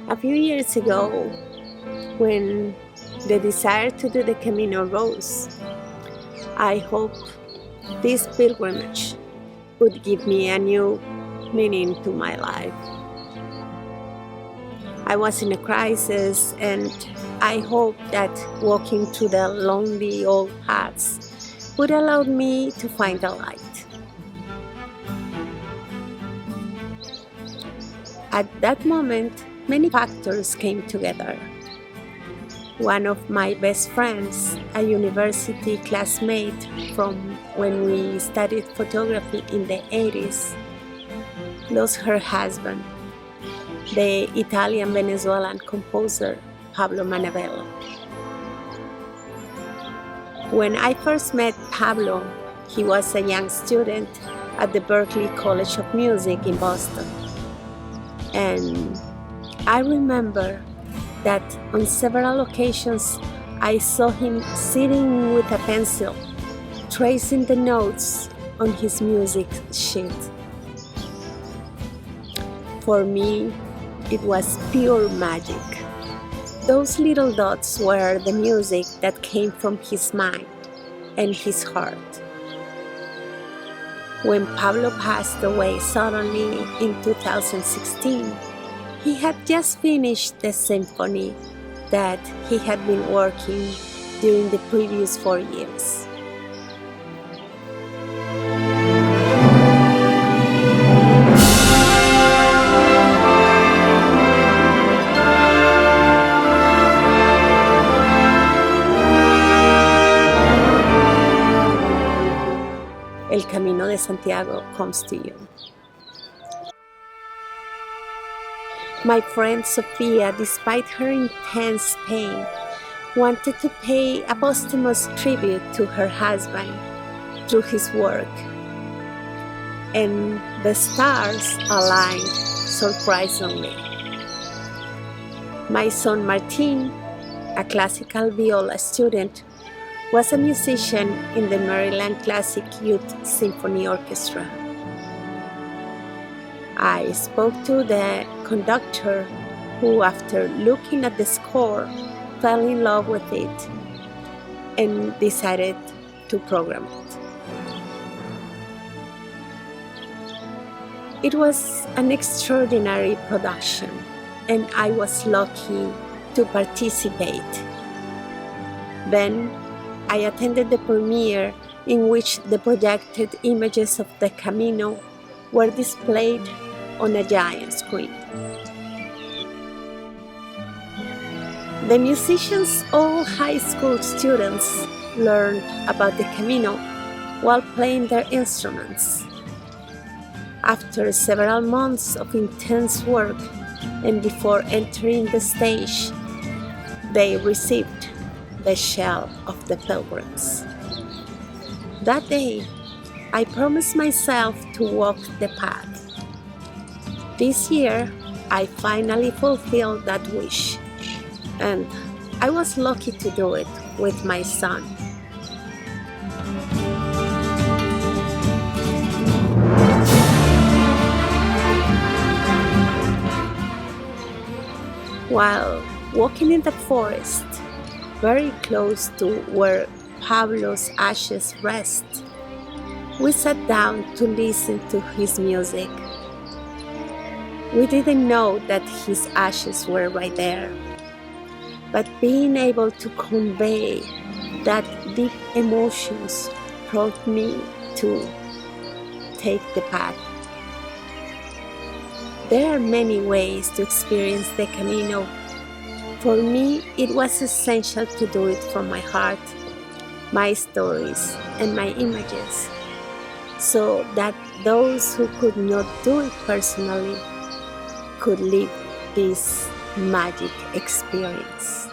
A few years ago, when the desire to do the Camino rose, I hoped this pilgrimage would give me a new meaning to my life. I was in a crisis, and I hoped that walking through the lonely old paths would allow me to find a light. At that moment, many factors came together. One of my best friends, a university classmate from when we studied photography in the 80s, lost her husband, the Italian-Venezuelan composer Pablo Manabella. When I first met Pablo, he was a young student at the Berklee College of Music in Boston. And I remember that on several occasions I saw him sitting with a pencil, tracing the notes on his music sheet. For me, it was pure magic. Those little dots were the music that came from his mind and his heart. When Pablo passed away suddenly in 2016, he had just finished the symphony that he had been working during the previous 4 years. El Camino de Santiago comes to you. My friend Sofia, despite her intense pain, wanted to pay a posthumous tribute to her husband through his work. And the stars aligned surprisingly. My son Martin, a classical viola student, was a musician in the Maryland Classic Youth Symphony Orchestra. I spoke to the conductor who, after looking at the score, fell in love with it and decided to program it. It was an extraordinary production, and I was lucky to participate. Then I attended the premiere, in which the projected images of the Camino were displayed on a giant screen. The musicians, all high school students, learned about the Camino while playing their instruments. After several months of intense work and before entering the stage, they received the shell of the pilgrims. That day, I promised myself to walk the path. This year, I finally fulfilled that wish, and I was lucky to do it with my son. While walking in the forest, very close to where Pablo's ashes rest, we sat down to listen to his music. We didn't know that his ashes were right there, but being able to convey that deep emotions brought me to take the path. There are many ways to experience the Camino. For me, it was essential to do it from my heart, my stories, and my images, so that those who could not do it personally could live this magic experience.